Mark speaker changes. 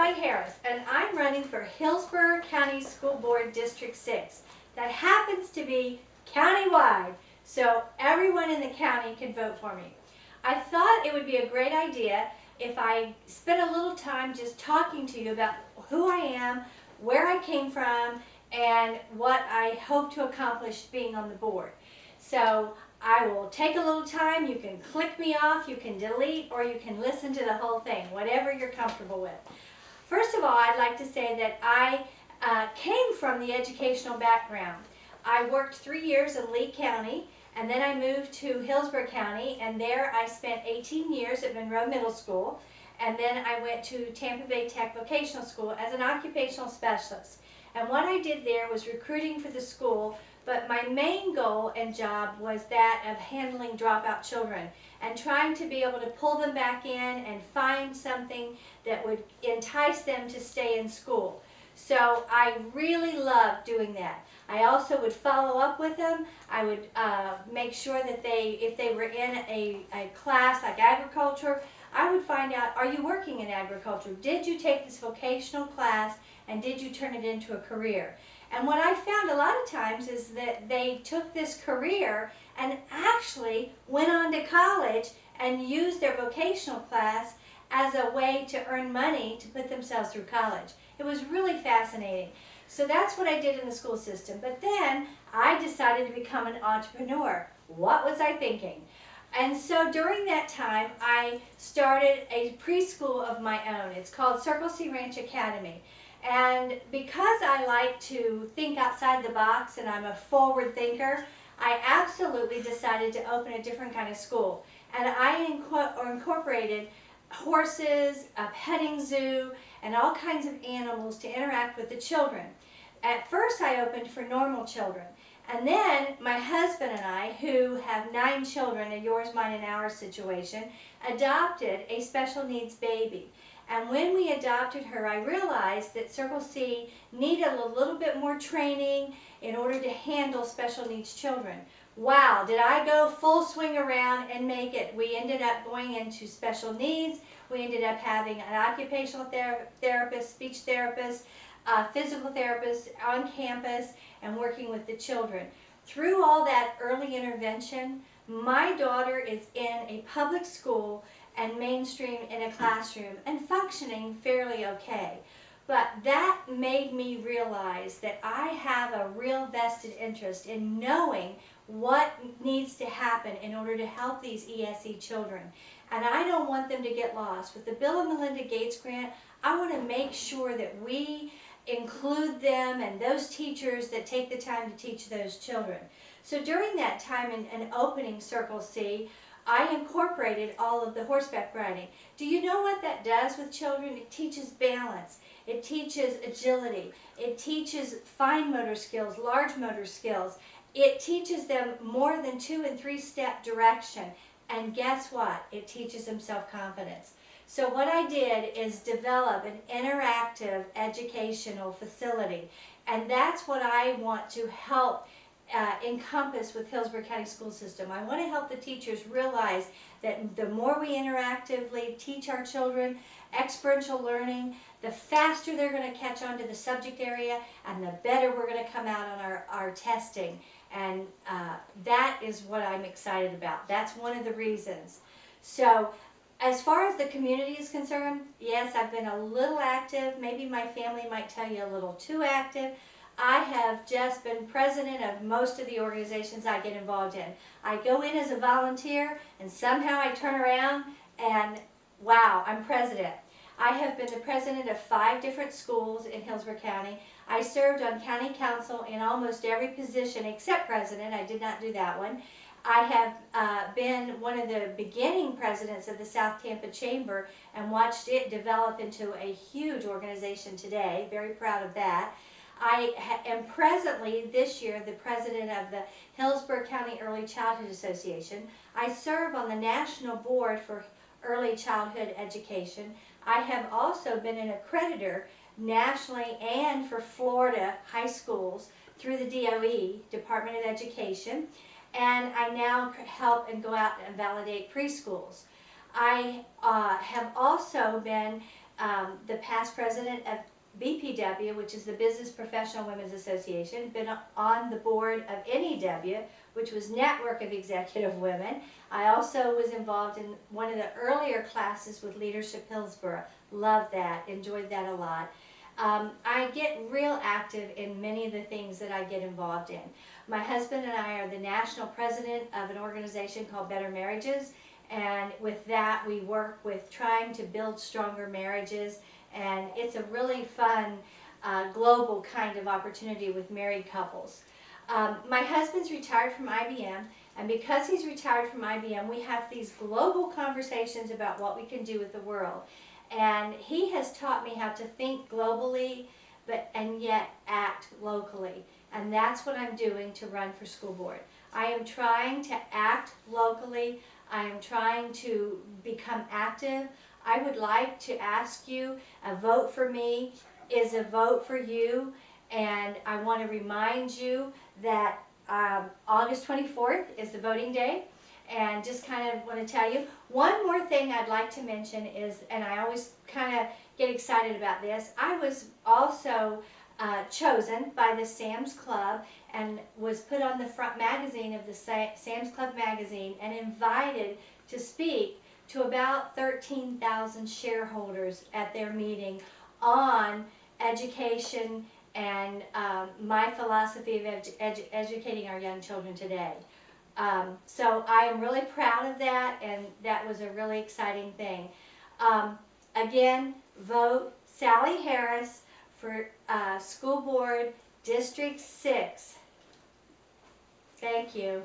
Speaker 1: Sally Harris, and I'm running for Hillsborough County School Board District 6. That happens to be countywide, so everyone in the county can vote for me. I thought it would be a great idea if I spent a little time just talking to you about who I am, where I came from, and what I hope to accomplish being on the board. So I will take a little time. You can click me off, you can delete, or you can listen to the whole thing, whatever you're comfortable with. First of all, I'd like to say that I came from the educational background. I worked 3 years in Lee County, and then I moved to Hillsborough County, and there I spent 18 years at Monroe Middle School, and then I went to Tampa Bay Tech Vocational School as an occupational specialist. And what I did there was recruiting for the school, but my main goal and job was that of handling dropout children and trying to be able to pull them back in and find something that would entice them to stay in school. So I really loved doing that. I also would follow up with them. I would make sure that if they were in a class like agriculture, I would find out, are you working in agriculture? Did you take this vocational class and did you turn it into a career? And what I found a lot of times is that they took this career and actually went on to college and used their vocational class as a way to earn money to put themselves through college. It was really fascinating. So that's what I did in the school system. But then I decided to become an entrepreneur. What was I thinking? And so during that time, I started a preschool of my own. It's called Circle C Ranch Academy. And because I like to think outside the box and I'm a forward thinker, I absolutely decided to open a different kind of school. And I incorporated horses, a petting zoo, and all kinds of animals to interact with the children. At first I opened for normal children. And then my husband and I, who have 9 children, a yours, mine, and ours situation, adopted a special needs baby. And when we adopted her, I realized that Circle C needed a little bit more training in order to handle special needs children. Wow, did I go full swing around and make it. We ended up going into special needs. We ended up having an occupational therapist, speech therapist, physical therapist on campus, and working with the children. Through all that early intervention, my daughter is in a public school and mainstream in a classroom and functioning fairly okay. But that made me realize that I have a real vested interest in knowing what needs to happen in order to help these ESE children. And I don't want them to get lost. With the Bill and Melinda Gates grant, I want to make sure that we include them and those teachers that take the time to teach those children. So during that time in opening Circle C, I incorporated all of the horseback riding. Do you know what that does with children? It teaches balance. It teaches agility. It teaches fine motor skills, large motor skills. It teaches them more than 2- and 3-step direction. And guess what? It teaches them self-confidence. So what I did is develop an interactive educational facility. And that's what I want to help encompass with Hillsborough County School System. I want to help the teachers realize that the more we interactively teach our children experiential learning, the faster they're going to catch on to the subject area and the better we're going to come out on our testing. And that is what I'm excited about. That's one of the reasons. So as far as the community is concerned, yes, I've been a little active. Maybe my family might tell you a little too active. I have just been president of most of the organizations I get involved in. I go in as a volunteer and somehow I turn around and wow, I'm president. I have been the president of 5 different schools in Hillsborough County. I served on county council in almost every position except president. I did not do that one. I have been one of the beginning presidents of the South Tampa Chamber and watched it develop into a huge organization today. Very proud of that. I am presently, this year, the president of the Hillsborough County Early Childhood Association. I serve on the National Board for Early Childhood Education. I have also been an accreditor nationally and for Florida high schools through the DOE, Department of Education. And I now help and go out and validate preschools. I have also been the past president of BPW, which is the Business Professional Women's Association, been on the board of NEW, which was Network of Executive Women. I also was involved in one of the earlier classes with Leadership Hillsborough. Loved that, enjoyed that a lot. I get real active in many of the things that I get involved in. My husband and I are the national president of an organization called Better Marriages, and with that we work with trying to build stronger marriages, and it's a really fun global kind of opportunity with married couples. My husband's retired from IBM, and because he's retired from IBM, we have these global conversations about what we can do with the world. And he has taught me how to think globally, and yet act locally. And that's what I'm doing to run for school board. I am trying to act locally. I am trying to become active. I would like to ask you, a vote for me is a vote for you. And I want to remind you that August 24th is the voting day. And just kind of want to tell you, one more thing I'd like to mention is, and I always kind of get excited about this, I was also chosen by the Sam's Club and was put on the front magazine of the Sam's Club magazine and invited to speak to about 13,000 shareholders at their meeting on education and my philosophy of educating our young children today. So I am really proud of that, and that was a really exciting thing. Again, vote Sally Harris for School Board District 6. Thank you.